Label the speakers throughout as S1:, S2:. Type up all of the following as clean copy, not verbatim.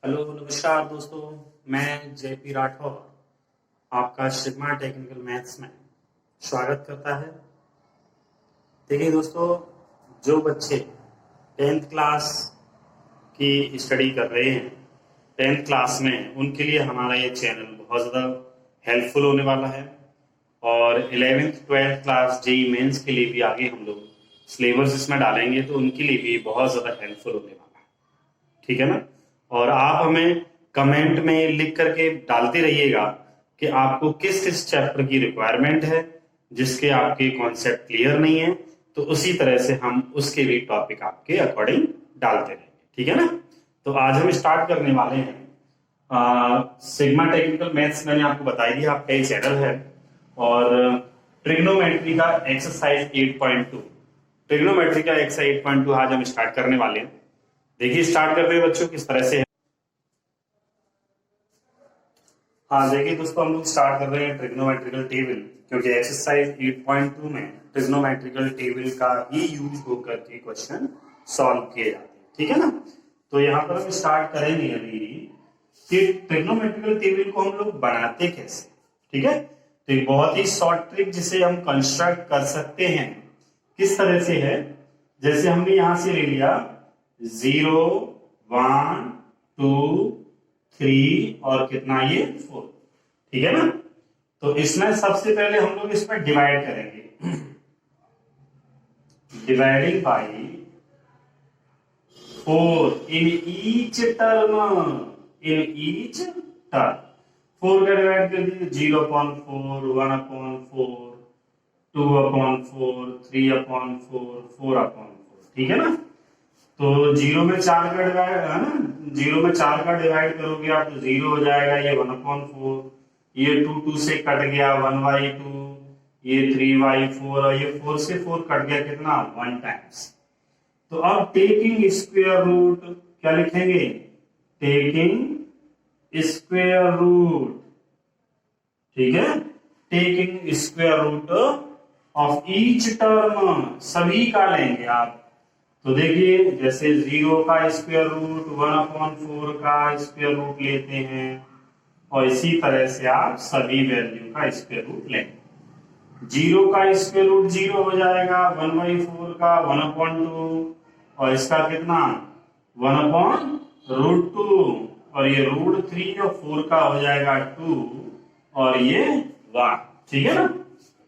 S1: Hello नमस्कार दोस्तों। मैं जेपी राठौर आपका सिग्मा टेक्निकल मैथ्स में स्वागत करता है। देखिए दोस्तों, जो बच्चे 10th क्लास की स्टडी कर रहे हैं 10th क्लास में, उनके लिए हमारा ये चैनल बहुत ज़्यादा हेल्पफुल होने वाला है। और 11th 12th class JEE mains के लिए भी आगे हम लोग सिलेबस इसमें डालेंगे, तो उनके लिए भी बहुत ज़्यादा हेल्पफुल होने वाला है। ठीक है ना। और आप हमें कमेंट में लिख करके डालते रहिएगा कि आपको किस किस चैप्टर की रिक्वायरमेंट है, जिसके आपके कॉन्सेप्ट क्लियर नहीं है, तो उसी तरह से हम उसके भी टॉपिक आपके अकॉर्डिंग डालते रहेंगे। ठीक है ना। तो आज हम स्टार्ट करने वाले हैं सिग्मा टेक्निकल मैथ्स। मैंने आपको बताई दिया, आपका ये चैनल है। और ट्रिग्नोमेट्री का एक्सरसाइज 8.2, ट्रिग्नोमेट्री का एक्सरसाइज 8.2 आज हम स्टार्ट करने वाले हैं। देखिए स्टार्ट करते हैं बच्चों, किस तरह से है। हाँ देखिए दोस्तों, हम लोग स्टार्ट कर रहे हैं ट्रिग्नोमेट्रिकल टेबल, क्योंकि एक्सरसाइज 8.2 में ट्रिग्नोमेट्रिकल टेबल का ही यूज होकर के क्वेश्चन सॉल्व किए जाते हैं। ठीक है ना। तो यहाँ पर हम स्टार्ट करेंगे अभी कि ट्रिग्नोमेट्रिकल टेबल को हम लोग बनाते कैसे। ठीक है। तो एक बहुत ही शॉर्ट ट्रिक जिसे हम कंस्ट्रक्ट कर सकते हैं, किस तरह से है। जैसे हमने यहां से ले लिया 0 1 2 3 और कितना ये 4। ठीक है ना। तो इसमें सबसे पहले हम लोग इसमें डिवाइड करेंगे, dividing by 4 in each term, in each term 4 का डिवाइड कर दीजिए 0/4 1/4 2/4 3/4 4/4। ठीक है ना। तो 0 में 4 का डिवाइड है ना, 0 में 4 का डिवाइड करोगे आप तो 0 हो जाएगा, ये 1/4, ये 2 से कट गया 1/2, ये 3/4 और ये 4 से 4 कट गया कितना 1 टाइम्स। तो अब टेकिंग स्क्वायर रूट क्या लिखेंगे, टेकिंग स्क्वायर रूट। ठीक है। Taking square root of each term, सभी का लेंगे आप। तो देखिए जैसे 0 का स्क्वायर रूट 1/4 का स्क्वायर रूट लेते हैं, और इसी तरह से आप सभी वैल्यू का स्क्वायर रूट लेंगे। 0 का स्क्वायर रूट 0 हो जाएगा, 1/4 का 1/2, और इसका कितना 1/√2, और ये √3 और 4 का हो जाएगा 2 और ये 1। ठीक है ना।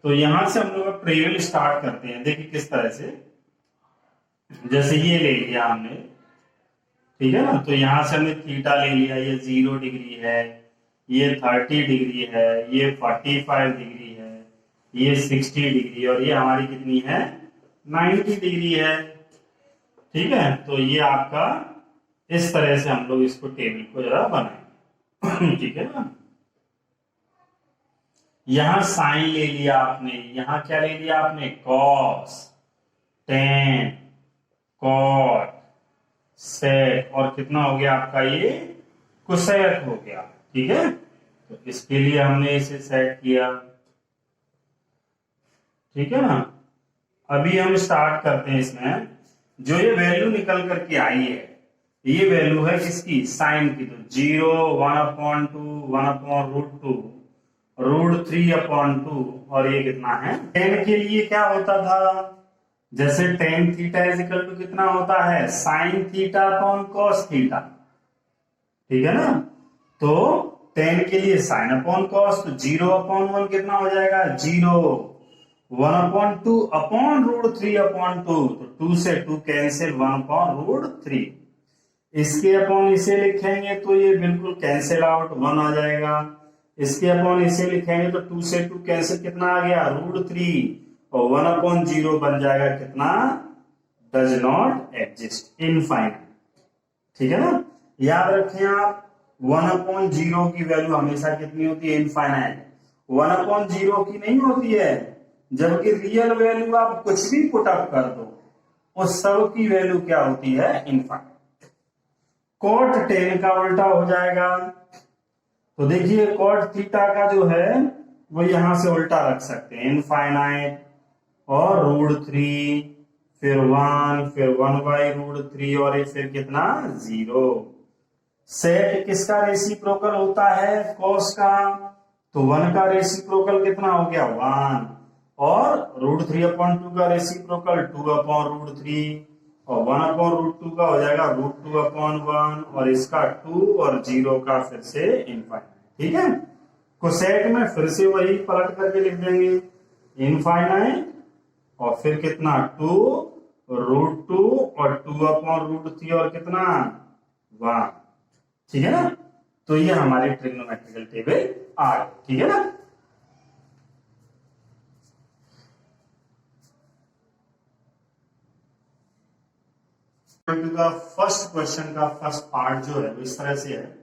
S1: तो यहां से हम लोग ट्रेवल स्टार्ट करते हैं। देखिए किस तरह से, जैसे ये ले लिया हमने, ठीक है ना। तो यहां से हमने थीटा ले लिया, ये 0 डिग्री है, ये 30 डिग्री है, ये 45 डिग्री है, ये 60 डिग्री, और ये हमारी कितनी है 90 डिग्री है। ठीक है। तो ये आपका इस तरह से हम लोग इसको टेबल को जरा बनाएंगे। ठीक है ना। यहां साइन ले लिया आपने, यहां क्या ले लिया आपने कॉस, टेन, कॉट, सेक, और कितना हो गया आपका ये कोसेक हो गया। ठीक है। तो इसके लिए हमने इसे सेट किया। ठीक है ना। अभी हम स्टार्ट करते हैं। इसमें जो ये वैल्यू निकल करके आई है, ये वैल्यू है किसकी, साइन की। तो 0 1/2 1/√2 √3/2, और ये कितना है 10 के लिए क्या होता था, जैसे tan theta is equal to कितना होता है sine theta upon cos theta. ठीक है ना। तो tan के लिए साइन अपॉन कॉस, तो 0/1 कितना हो जाएगा 0, 1/2 अपॉन √3/2, तो 2 से 2 कैंसिल 1/√3। इसके अपॉन इसे लिखेंगे तो ये बिल्कुल कैंसिल आउट 1 आ जाएगा। इसके अपॉन इसे लिखेंगे तो 2 से 2 कैंसिल कितना आ गया √3, और 1/0 बन जाएगा कितना डज नॉट एग्जिस्ट, इनफाइनाइट। ठीक है ना। याद रखें आप 1/0 की वैल्यू हमेशा कितनी होती है इनफाइनाइट, 1/0 की नहीं होती है। जबकि रियल वैल्यू आप कुछ भी पुट अप कर दो, उस सब की वैल्यू क्या होती है इनफाइनाइट। कॉट टेन का उल्टा हो जाएगा। तो देखिए कॉट थीटा का जो है वो यहां से उल्टा रख सकते हैं, इनफाइनाइट और √3, फिर 1, फिर 1/√3, और फिर कितना 0। सेक किसका रेसिप्रोकल होता है? कॉस का। तो 1 का रेसिप्रोकल कितना हो गया? 1। और √3/2 का रेसिप्रोकल 2/√3, और 1/√2 का हो जाएगा √2/1, और इसका 2 और 0 का फिर से इनफाइनाइट। ठीक है, कोसेक में फिर से वही पलट करके लिख देंगे, इनफाइनाइट और फिर कितना 2 √2 और 2/√3 और कितना 1। ठीक है ना, तो ये हमारी ट्रिग्नोमेट्रिकल टेबल आ गई। ठीक है ना। का फर्स्ट क्वेश्चन का फर्स्ट पार्ट जो है वो इस तरह से है,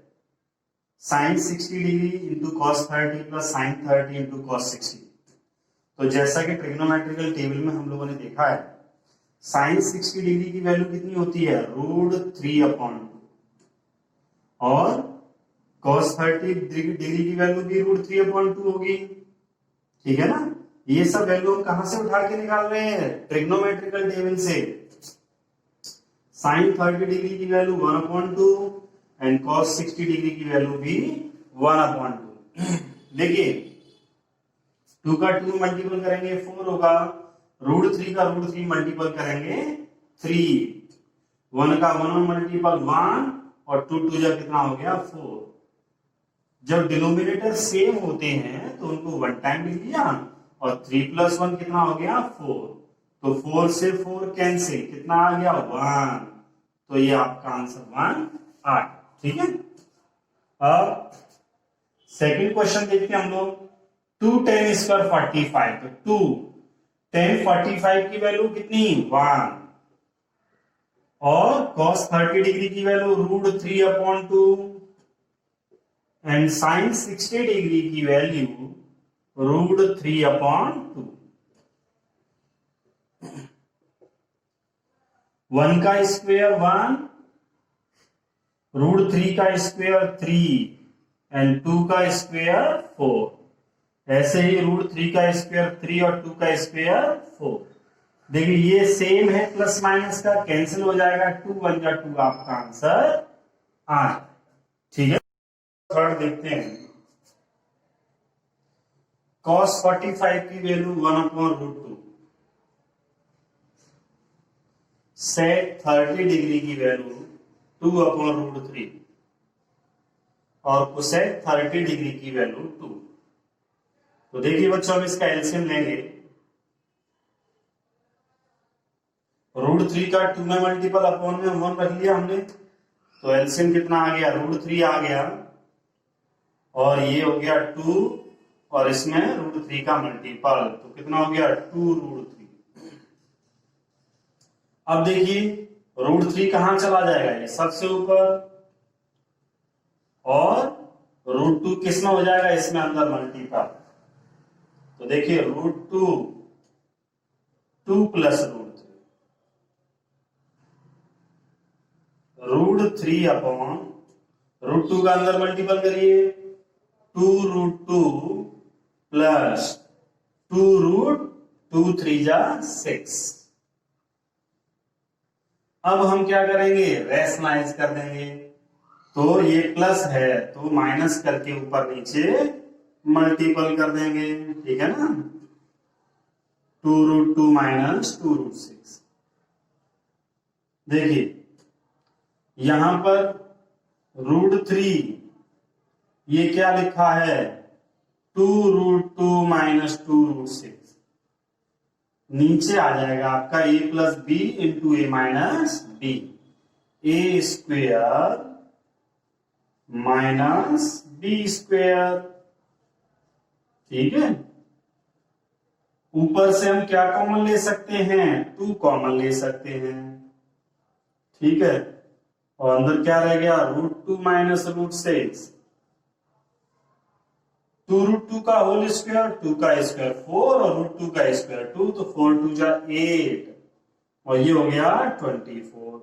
S1: sin 60 degree into cos 30 plus sin 30 into cos 60। तो जैसा कि ट्रिग्नोमेट्रिकल टेबल में हम लोगों ने देखा है, sin 60 डिग्री की वैल्यू कितनी होती है? √3/2, और cos 30 डिग्री की वैल्यू भी √3/2 होगी। ठीक है ना, ये सब वैल्यू हम कहां से उठा के निकाल रहे हैं? ट्रिग्नोमेट्रिकल टेबल से। sin 30 डिग्री की वैल्यू 1/2 एंड cos 60 डिग्री की वैल्यू भी 1/2। देखिए 2 का 2 मल्टीपल करेंगे 4 होगा, √3 का √3 मल्टीपल करेंगे 3, 1 का 1 मल्टीपल 1, और 2 2 जा कितना हो गया 4। जब डिनोमिनेटर सेम होते हैं तो उनको 1 टाइम लिख लिया, और 3 + 1 कितना हो गया 4, तो 4 से 4 कैंसिल, कितना आ गया 1। तो ये आपका आंसर 1 आ गया। ठीक है, अब सेकंड क्वेश्चन देखते हैं हम लोग। 2 tan स्क्वायर 45, तो 2 tan 45 की वैल्यू कितनी 1, और cos 30 डिग्री की वैल्यू √3/2, एंड sin 60 डिग्री की वैल्यू √3/2। 1 का स्क्वायर 1, √3 का स्क्वायर 3, एंड 2 का स्क्वायर 4। ऐसे ही √3 का स्क्वायर 3 और 2 का स्क्वायर 4। देखिए ये सेम है, प्लस माइनस का कैंसिल हो जाएगा, 2 1 जा 2 आपका आंसर आ। ठीक है, थर्ड देखते हैं। cos 45 की वैल्यू 1/√2, sec 30 डिग्री की वैल्यू 2/√3, और cosec 30 डिग्री की वैल्यू 2। तो देखिए बच्चों हम इसका एलसीएम लेंगे, √3 का 2 में मल्टीपल अपॉन में 1 रख लिया हमने, तो एलसीएम कितना आ गया? √3 आ गया, और ये हो गया 2, और इसमें √3 का मल्टीपल, तो कितना हो गया 2√3। अब देखिए √3 कहां चला जाएगा? ये सबसे ऊपर, और √2 किसमें हो जाएगा? इसमें अंदर मल्टीपल। तो देखिए √2 2 + √3/, √2 का अंदर मल्टीपल करिए, 2√2 प्लस 2√2 3 जा 6। अब हम क्या करेंगे? रैशनलाइज कर देंगे, तो ये प्लस है तो माइनस करके ऊपर नीचे मल्टीपल कर देंगे। ठीक है ना, 2√2 - 2√6। देखिए यहां पर √3 ये क्या लिखा है? 2√2 - 2√6। नीचे आ जाएगा आपका a + b × a - b, a square -b²। ठीक है, ऊपर से हम क्या कॉमन ले सकते हैं? 2 कॉमन ले सकते हैं। ठीक है, और अंदर क्या रह गया? √2 - √6, 2√2 का होल स्क्वायर, 2 का स्क्वायर 4, और √2 का स्क्वायर 2, तो 4 2 जा 8, और ये हो गया 24।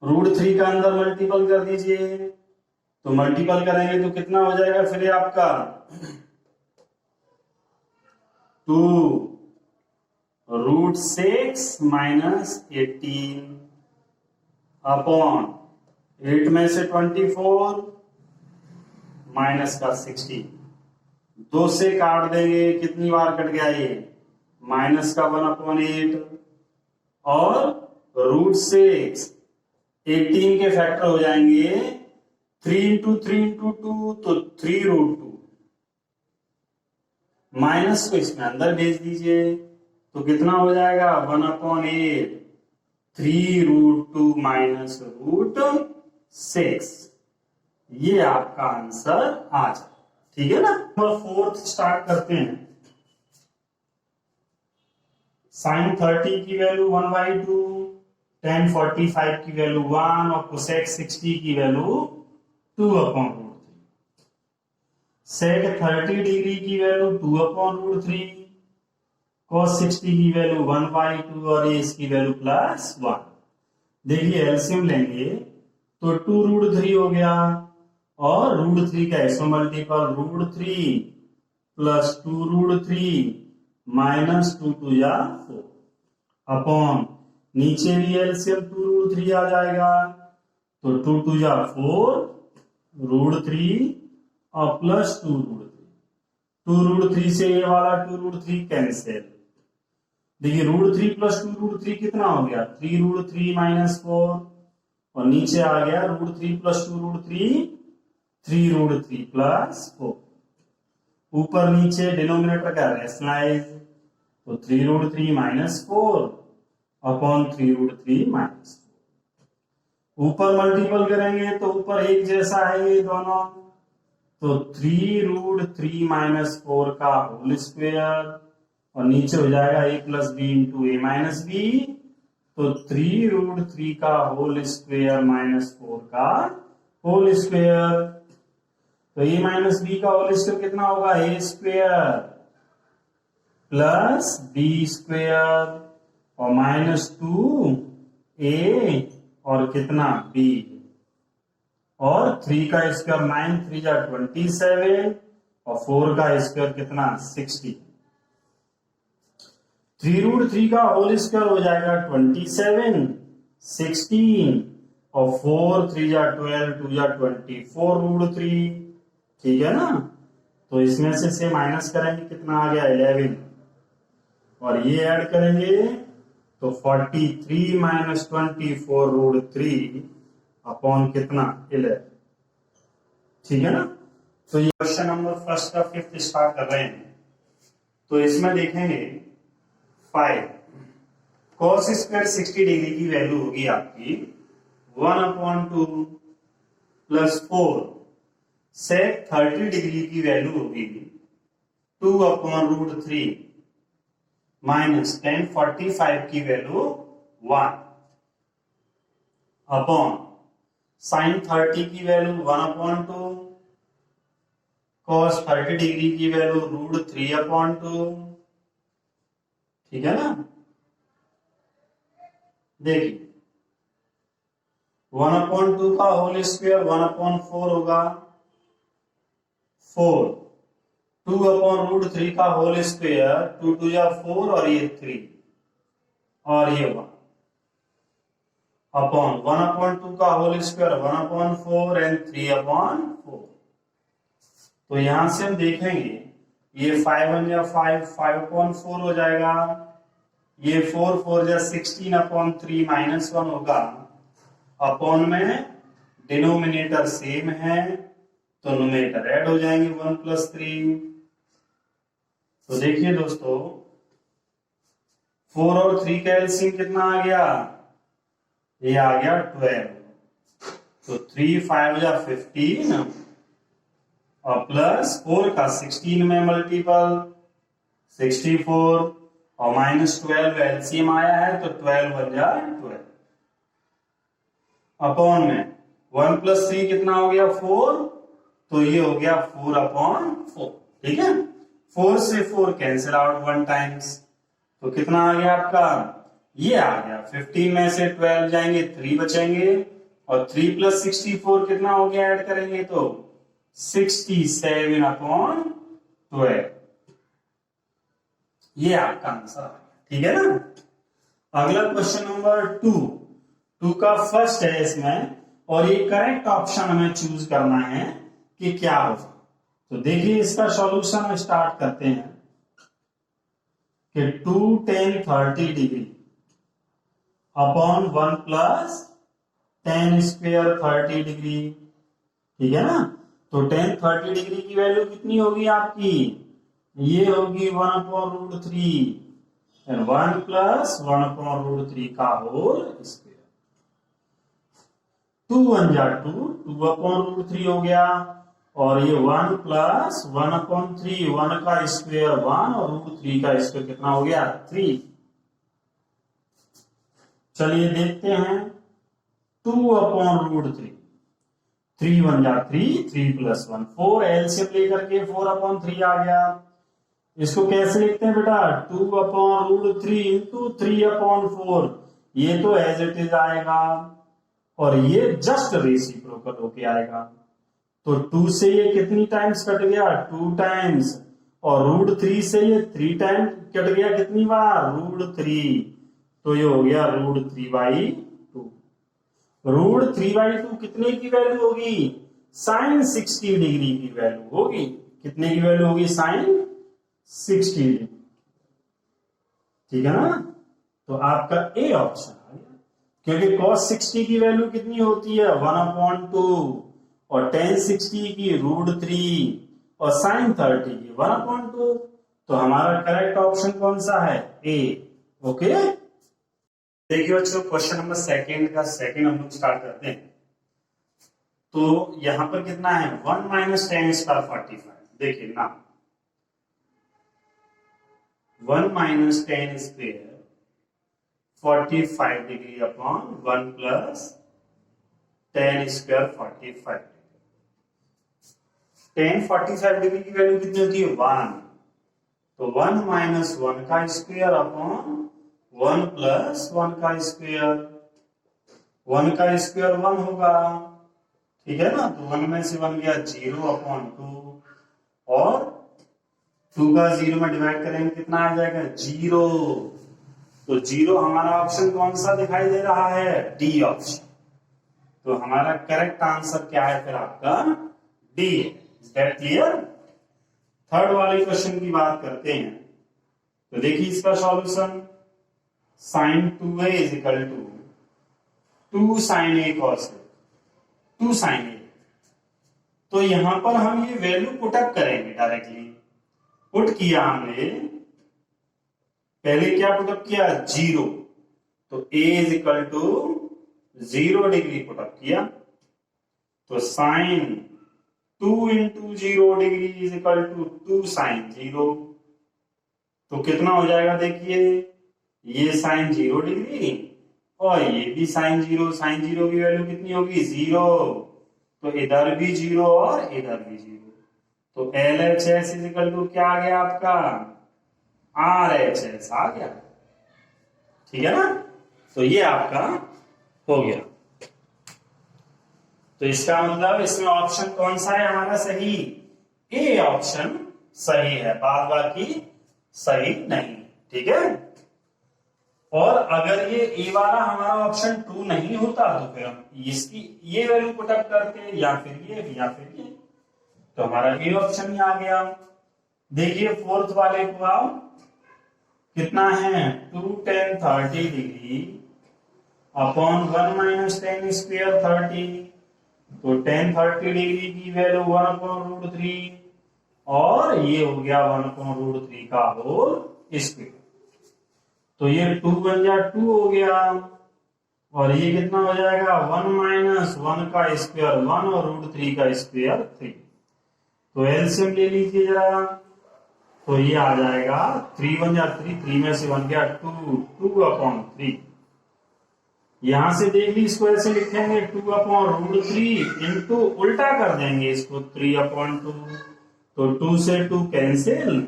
S1: √3 का अंदर मल्टीपल कर दीजिए, तो मल्टीपल करेंगे तो कितना हो जाएगा फिर ये आपका 2 √6 - 18 अपॉन 8 में से 24 माइनस का 16, 2 से काट देंगे, कितनी बार कट गया ये, माइनस का 1/8 और √6, 18 के फैक्टर हो जाएंगे 3 × 3 × 2 तो 3√2, माइनस को इसमें अंदर भेज दीजिए तो कितना हो जाएगा 1/8, 3√2 माइनस √6, ये आपका आंसर आ जाए। ठीक है ना। नंबर 4 स्टार्ट करते हैं। sin 30 की वैल्यू 1/2, tan 45 की वैल्यू 1 और cosec 60 की वैल्यू 2/√3। sec 30 डिग्री की वैल्यू 2/√3, cos 60 की वैल्यू 1/2 और ये इसकी वैल्यू +1। देखिए एलसीएम लेंगे तो 2√3 हो गया और √3 का इसमें मल्टीपल √3 प्लस 2√3 माइनस 2 2 या 4 अपॉन नीचे भी एलसीएम 2√3 आ जाएगा तो 2 2 या 4 √3 और प्लस 2√3 से ये वाला 2√3 कैंसिल। देखिए √3 प्लस 2√3 कितना हो गया 3√3 माइनस 4 और नीचे आ गया √3 प्लस 2√3 3√3 प्लस 4। ऊपर नीचे डिनोमिनेटर का रेशनलाइज तो 3√3 माइनस 4 अपॉन 3√3 माइनस 4। ऊपर मल्टीपल करेंगे तो ऊपर एक जैसा है ये दोनों तो 3√3 माइनस 4 का होल स्क्वायर और नीचे हो जाएगा a + b × a - b तो 3√3 का होल स्क्वायर माइनस 4 का होल स्क्वायर तो a - b का होल स्क्वायर कितना होगा a square plus b square और -2a और कितना b और 3 का स्क्वायर 9 3 जा 27 और 4 का स्क्वायर कितना 60। 3√3 का होल स्क्वायर हो जाएगा 27, 16 और 4 3 जा 12 2 जा 24√3। ठीक है ना। तो इसमें से माइनस करेंगे कितना आ गया 11 और ये ऐड करेंगे तो 43 माइनस 24√3 अपॉन कितना 11। ठीक है ना। तो ये क्वेश्चन नंबर फर्स्ट का 5th स्टार्ट कर रहे हैं। तो इसमें देखेंगे 5 cos स्क्वायर 60 डिग्री की वैल्यू होगी आपकी 1/2 प्लस 4 sec 30 डिग्री की वैल्यू होगी 2/√3 माइनस tan 45 की वैल्यू 1 अपॉन sin 30 की वैल्यू 1/2 cos 30 डिग्री की वैल्यू √3/2। ठीक है ना। देखिए 1/2 का होल स्क्वायर 1/4 होगा 4 2/√3 का होल स्क्वायर 2 2 या 4 और ये 3 और ये 1 अपॉन 1/2 का होल स्क्वायर 1/4 एंड 3/4। तो यहां से हम देखेंगे ये 5 1 या 5 5/4 हो जाएगा, ये 4 4 या 16/3 -1 होगा अपॉन में डिनोमिनेटर सेम है तो न्यूमरेटर ऐड हो जाएंगे 1 + 3। तो देखिए दोस्तों 4 और 3 का एलसीएम कितना आ गया, ये आ गया 12। तो 3 5 या 15 और प्लस 4 का 16 में मल्टीपल 64 और -12 एलसीएम आया है तो 12 1 जा 12 अपॉन में 1 + 3 कितना हो गया 4 तो ये हो गया 4/4। ठीक है। 4 से 4 कैंसिल आउट 1 टाइम्स तो कितना आ गया आपका, ये आ गया 15 में से 12 जाएंगे 3 बचेंगे और 3 + 64 कितना हो गया ऐड करेंगे तो 67/12। ये आपका आंसर। ठीक है ना। अगला क्वेश्चन नंबर 2 का फर्स्ट है इसमें और ये करेक्ट ऑप्शन हमें चूज करना है कि क्या होगा। तो देखिए इसका सॉल्यूशन स्टार्ट करते हैं कि 2 tan 30 degree upon 1 plus tan square 30 degree, ठीक है ना। तो tan 30 डिग्री की वैल्यू कितनी होगी आपकी, ये होगी 1/√3 एंड 1 प्लस 1/√3 का होल स्क्वायर। 2 1 जा 2, 2/√3 हो गया, और ये 1 प्लस 1/3, 1 का स्क्वायर 1 और √3 का स्क्वायर कितना हो गया 3। चलिए देखते हैं 2/√3, 3 1 जा 3, 3 प्लस 1 4, एलसीएम लेकर के 4/3 आ गया। इसको कैसे लिखते हैं बेटा, 2/√3 इंटू 3/4, ये तो एज इट इज आएगा और ये जस्ट रेसिप्रोकल होके आएगा। तो 2 से ये कितनी टाइम्स कट गया, 2 टाइम्स, और √3 से ये 3 टाइम कट गया, कितनी बार, √3, तो ये हो गया √3/2। √3/2 कितने की वैल्यू होगी, sin 60 डिग्री की वैल्यू होगी। कितने की वैल्यू होगी, sin 60 डिग्री, ठीक है ना। तो आपका ए ऑप्शन आ गया, क्योंकि cos 60 की वैल्यू कितनी होती है 1/2, और tan 60 की √3, और sin 30 की 1/2। तो हमारा करेक्ट ऑप्शन कौन सा है, ए। ओके, देखिए बच्चों क्वेश्चन नंबर सेकंड का सेकंड हम लोग स्टार्ट करते हैं। तो यहां पर कितना है, 1 माइनस tan स्क्वायर 45। देखिए ना, 1 minus tan square 45 degree upon 1 plus tan square 45। tan 45 degree की वैल्यू कितनी होती है, 1। तो 1 माइनस 1 का स्क्वायर अपॉन 1 प्लस 1 का स्क्वायर, 1 का स्क्वायर 1 होगा, ठीक है ना। तो 1 में से 1 गया 0/2, और 2 का 0 में डिवाइड करेंगे कितना आ जाएगा, 0। तो 0 हमारा ऑप्शन कौन सा दिखाई दे रहा है, डी ऑप्शन। तो हमारा करेक्ट आंसर क्या है फिर आपका, D. Is that clear. Third वाले क्वेश्चन की बात करते हैं। तो देखिए इसका solution, sin 2a is equal to 2 sin a cos a, 2 sin a। तो यहां पर हम ये वैल्यू पुट अप करेंगे डायरेक्टली। पुट किया हमने, पहले क्या पुट अप किया, 0, तो a is equal to 0 degree put up किया, तो sin 2 into 0 degree is equal to 2 sin 0। तो कितना हो जाएगा, देखिए ये sin 0 डिग्री और ये भी sin 0, sin 0 की वैल्यू कितनी होगी, 0। तो इधर भी 0 और इधर भी 0। तो LHS इज इक्वल टू क्या आ गया आपका, RHS आ गया, ठीक है ना। तो ये आपका हो गया। तो इसका मतलब इसमें ऑप्शन कौन सा है हमारा सही, ए ऑप्शन सही है, बाद बाकी सही नहीं, ठीक है। और अगर ये ए वाला हमारा ऑप्शन 2 नहीं होता तो फिर हम इसकी ये वैल्यू पुट अप करते, या फिर ये या फिर ये, तो हमारा ए ऑप्शन ही आ गया। देखिए फोर्थ वाले को आओ, कितना है 2 tan 30 degree upon 1 minus tan square 30। तो tan 30 डिग्री की वैल्यू 1/√3, और ये हो गया 1/√3 का होल स्क्वायर। तो ये 2 बन जा 2 हो गया, और ये कितना हो जाएगा 1 माइनस 1 का स्क्वायर 1 और √3 का स्क्वायर 3। तो एलसीएम ले लीजिए जरा, तो ये आ जाएगा 3 1 जा 3, 3 में से 1 गया 2, 2/3। यहां से देख ली, इसको ऐसे लिखेंगे 2/√3 इंटू उल्टा कर देंगे इसको 3/2। तो 2 से 2 कैंसिल,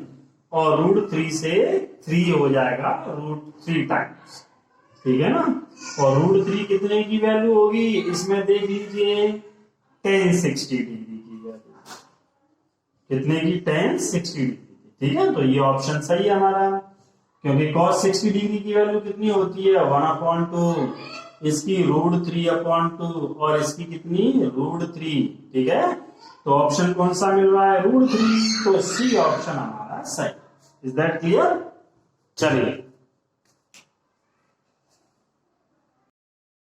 S1: और √3 से 3 हो जाएगा √3 टाइम्स, ठीक है ना। और √3 कितने की वैल्यू होगी, इसमें देख लीजिए tan 60 डिग्री की वैल्यू, कितने की, tan 60 डिग्री, ठीक है। तो ये ऑप्शन सही है हमारा, क्योंकि cos 60 डिग्री की वैल्यू कितनी होती है 1/2, इसकी √3/2 और इसकी कितनी √3। ठीक है, तो ऑप्शन कौन सा मिल रहा है √3, तो सी ऑप्शन हमारा सही। Is that clear? चलिए